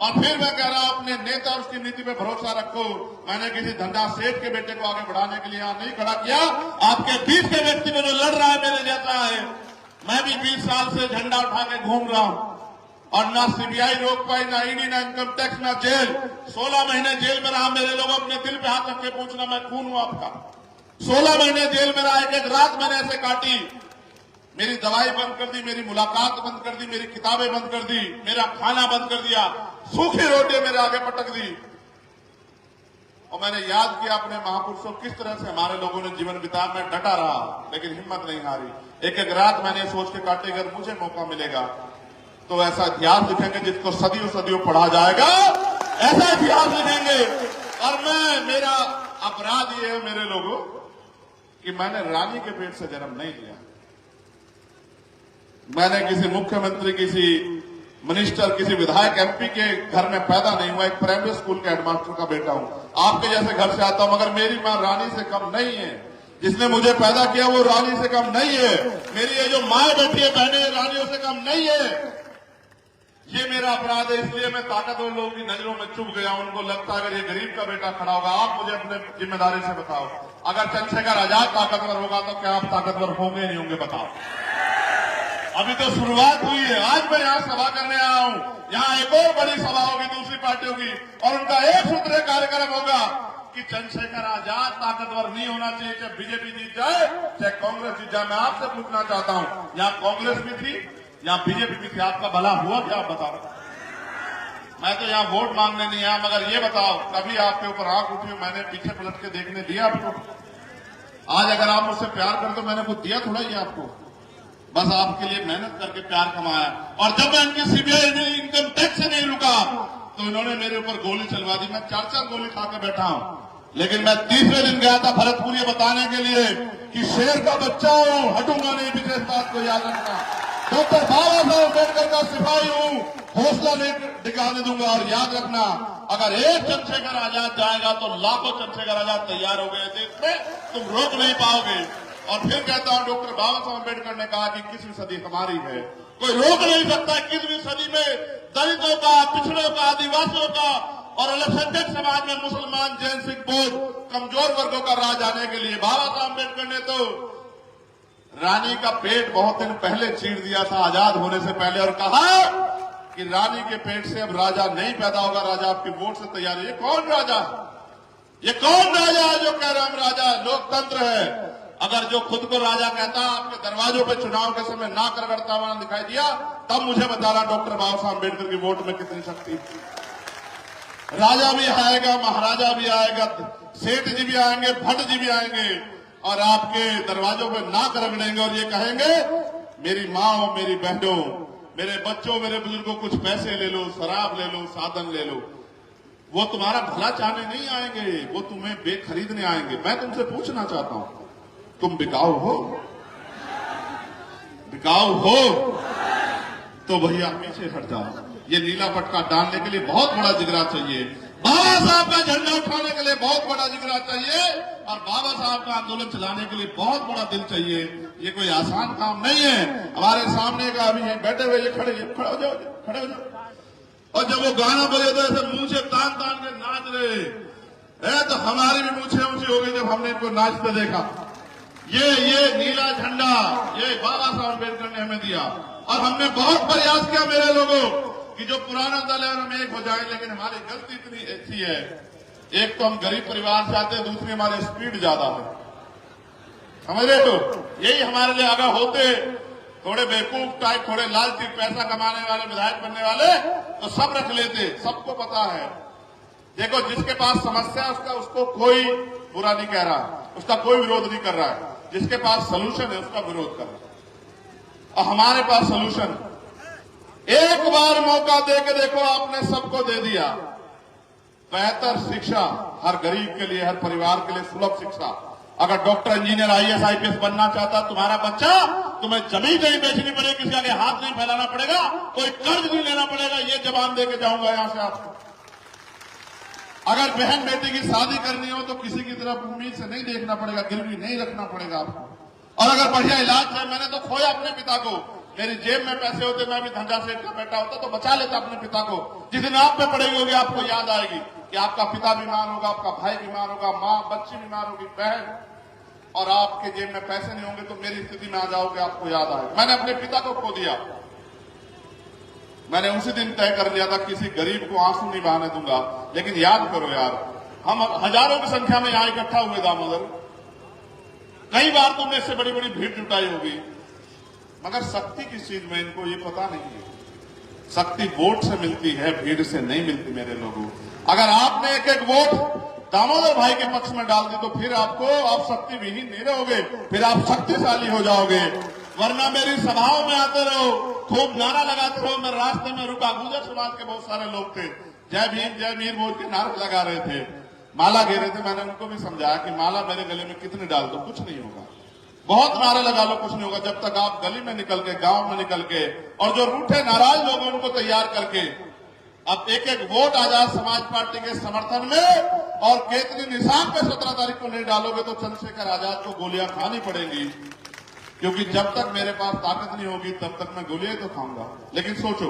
और फिर मैं कह रहा हूं अपने नेता और उसकी नीति पे भरोसा रखो। मैंने किसी धंधा सेठ के बेटे को आगे बढ़ाने के लिए यहां नहीं खड़ा किया। आपके बीच के व्यक्ति में जो लड़ रहा है मेरे जैसा है। मैं भी 20 साल से झंडा उठा के घूम रहा हूं और ना सीबीआई रोक पाई, ना ईडी, ना इनकम टैक्स, ना जेल। 16 महीने जेल में रहा। मेरे लोग अपने दिल पे हाथ रख के पूछना, मैं खून हूं आपका। 16 महीने जेल में रहा। एक रात मैंने ऐसे काटी। मेरी दवाई बंद कर दी, मेरी मुलाकात बंद कर दी, मेरी किताबें बंद कर दी, मेरा खाना बंद कर दिया, सूखी रोटियां मेरे आगे पटक दी। और मैंने याद किया अपने महापुरुषों किस तरह से हमारे लोगों ने जीवन बिताया। मैं डटा रहा लेकिन हिम्मत नहीं हारी। एक एक रात मैंने सोच के काटी, अगर मुझे मौका मिलेगा तो ऐसा इतिहास लिखेंगे जिसको सदियों सदियों पढ़ा जाएगा। ऐसा इतिहास लिखेंगे। और मेरा अपराध ये है मेरे लोगों कि मैंने रानी के पेट से जन्म नहीं लिया। मैंने किसी मुख्यमंत्री, किसी मिनिस्टर, किसी विधायक, एमपी के घर में पैदा नहीं हुआ। एक प्राइमरी स्कूल के हेडमास्टर का बेटा हूं। आपके जैसे घर से आता हूं, मगर मेरी मां रानी से कम नहीं है। जिसने मुझे पैदा किया वो रानी से कम नहीं है। मेरी ये जो माए बैठी है, बहनें, रानियों से कम नहीं है। ये मेरा अपराध है। इसलिए मैं ताकतवर लोगों की नजरों में चुभ गया। उनको लगता है अगर ये गरीब का बेटा खड़ा होगा। आप मुझे अपने जिम्मेदारी से बताओ, अगर चंद्रशेखर आजाद ताकतवर होगा तो क्या आप ताकतवर होंगे नहीं होंगे? बताओ। अभी तो शुरुआत हुई है। आज मैं यहाँ सभा करने आया हूँ। यहाँ एक और बड़ी सभा होगी दूसरी पार्टियों की, और उनका एक सूत्रीय कार्यक्रम होगा कि चंद्रशेखर आजाद ताकतवर नहीं होना चाहिए, चाहे बीजेपी जीत जाए, चाहे कांग्रेस जीत जाए। मैं आपसे पूछना चाहता हूँ, यहाँ कांग्रेस भी थी, यहाँ बीजेपी भी थी, आपका भला हुआ क्या? आप बताओ। मैं तो यहाँ वोट मांगने नहीं आया, मगर ये बताओ कभी आपके ऊपर आंख उठी, मैंने पीछे पलट के देखने दिया आपको? आज अगर आप मुझसे प्यार करते तो मैंने कुछ दिया थोड़ा ही आपको। बस आपके लिए मेहनत करके प्यार कमाया। और जब मैं इनकी सीबीआई इनकम टैक्स से नहीं रुका तो इन्होंने मेरे ऊपर गोली चलवा दी। मैं 4 गोली खा के बैठा हूं। लेकिन मैं तीसरे दिन गया था भरतपुर ये बताने के लिए कि शेर का बच्चा हूं, हटूंगा नहीं। विशेष बात को याद रखना, डॉक्टर बाबा साहब अम्बेडकर का सिपाही हूं, हौसला नहीं दिखाने दूंगा। और याद रखना, अगर एक चंद्रशेखर आजाद जाएगा तो लाखों चंद्रशेखर आजाद तैयार हो गए देश में, तुम रोक नहीं पाओगे। और फिर कहता हूं, डॉक्टर बाबा साहब अम्बेडकर ने कहा कि 21वीं सदी हमारी है, कोई रोक नहीं सकता। 21वीं सदी में दलितों का, पिछड़ों का, आदिवासियों का और अल्पसंख्यक समाज में मुसलमान, जैन, सिख, बौद्ध, कमजोर वर्गों का राज आने के लिए बाबा साहब अम्बेडकर ने तो रानी का पेट बहुत दिन पहले चीर दिया था, आजाद होने से पहले, और कहा कि रानी के पेट से अब राजा नहीं पैदा होगा, राजा आपकी वोट से तैयार है। ये कौन राजा? ये कौन राजा है जो कह रहा हम राजा? लोकतंत्र है। अगर जो खुद को राजा कहता आपके दरवाजों पे चुनाव के समय नाक रगड़ता हुआ दिखाई दिया, तब मुझे बताना डॉक्टर बाबा साहब अम्बेडकर की वोट में कितनी शक्ति थी। राजा भी आएगा, महाराजा भी आएगा, सेठ जी भी आएंगे, भट्ट जी भी आएंगे और आपके दरवाजों पे नाक रगड़ेंगे और ये कहेंगे मेरी माँ, मेरी बहनों, मेरे बच्चों, मेरे बुजुर्गों, कुछ पैसे ले लो, शराब ले लो, साधन ले लो। वो तुम्हारा भला चाहने नहीं आएंगे, वो तुम्हें बेखरीदने आएंगे। मैं तुमसे पूछना चाहता हूं, तुम बिकाऊ हो? बिकाऊ हो तो भैया पीछे हट जाओ। ये नीला पटका डालने के लिए बहुत बड़ा जिगरा चाहिए। बाबा साहब का झंडा उठाने के लिए बहुत बड़ा जिगरा चाहिए और बाबा साहब का आंदोलन चलाने के लिए बहुत बड़ा दिल चाहिए। ये कोई आसान काम नहीं है। हमारे सामने का अभी बैठे हुए ये खड़े हो जाओ, खड़े हो जाओ। और जब वो गाना बोले तो ऐसे मूंछे तान तान के नाच रहे, तो हमारी भी मूंछें ऊंची हो गई जब हमने इनको नाचते देखा। ये नीला झंडा ये बाबा साहब अम्बेडकर ने हमें दिया और हमने बहुत प्रयास किया मेरे लोगों कि जो पुराना दल है हम एक हो जाए। लेकिन हमारी गलती इतनी अच्छी है, एक तो हम गरीब परिवार से आते हैं, दूसरी हमारे स्पीड ज्यादा है। समझ रहे हो? यही हमारे लिए अगर होते थोड़े बेवकूफ टाइप, थोड़े लालची, पैसा कमाने वाले, विधायक बनने वाले, तो सब रख लेते। सबको पता है। देखो, जिसके पास समस्या है उसको कोई बुरा नहीं कह रहा, उसका कोई विरोध नहीं कर रहा है। जिसके पास सलूशन है उसका विरोध कर रहा है। और हमारे पास सलूशन, एक बार मौका दे के देखो, आपने सबको दे दिया। बेहतर शिक्षा हर गरीब के लिए, हर परिवार के लिए सुलभ शिक्षा। अगर डॉक्टर, इंजीनियर, आईएएस, आईपीएस बनना चाहता तुम्हारा बच्चा, तुम्हें जमीन नहीं बेचनी पड़ेगी, किसी आगे हाथ नहीं फैलाना पड़ेगा, कोई कर्ज नहीं लेना पड़ेगा। ये जवाब दे के जाऊंगा यहां से आपको। अगर बहन बेटी की शादी करनी हो तो किसी की तरफ उम्मीद से नहीं देखना पड़ेगा, गिरवी नहीं रखना पड़ेगा आपको। और अगर बढ़िया इलाज है, मैंने तो खोया अपने पिता को, मेरी जेब में पैसे होते, मैं भी धंधा सेठ का बेटा होता तो बचा लेता अपने पिता को। जिस दिन आप पे पड़ेगी होगी आपको याद आएगी कि आपका पिता बीमार होगा, आपका भाई बीमार होगा, माँ बच्ची बीमार होगी, बहन, और आपके जेब में पैसे नहीं होंगे तो मेरी स्थिति में आ जाओगे, आपको याद आएगा। मैंने अपने पिता को खो दिया, मैंने उसी दिन तय कर लिया था किसी गरीब को आंसू नहीं बहाने दूंगा। लेकिन याद करो यार, हम हजारों की संख्या में यहां इकट्ठा हुए दामोदर, कई बार तुमने इससे बड़ी बड़ी भीड़ जुटाई होगी, मगर शक्ति किस चीज में इनको ये पता नहीं है। शक्ति वोट से मिलती है, भीड़ से नहीं मिलती मेरे लोगों। अगर आपने एक एक वोट दामोदर भाई के पक्ष में डाल दी तो फिर आप शक्ति विहीन नहीं रहोगे, फिर आप शक्तिशाली हो जाओगे। वरना मेरी सभाओं में आते रहो, खूब नारा लगाते रहो। मैं रास्ते में रुका, गुजर समाज के बहुत सारे लोग थे, जय भीम बोल के नारे लगा रहे थे, माला घेरे थे। मैंने उनको भी समझाया कि माला मेरे गले में कितनी डाल दो, कुछ नहीं होगा, बहुत नारे लगा लो, कुछ नहीं होगा, जब तक आप गली में निकल के, गांव में निकल के, और जो रूठे नाराज लोग हैं उनको तैयार करके अब एक एक वोट आजाद समाज पार्टी के समर्थन में और केतली निशान पे 17 तारीख को नहीं डालोगे तो चंद्रशेखर आजाद को गोलियां खानी पड़ेंगी। क्योंकि जब तक मेरे पास ताकत नहीं होगी तब तक मैं गोलियां तो खाऊंगा। लेकिन सोचो,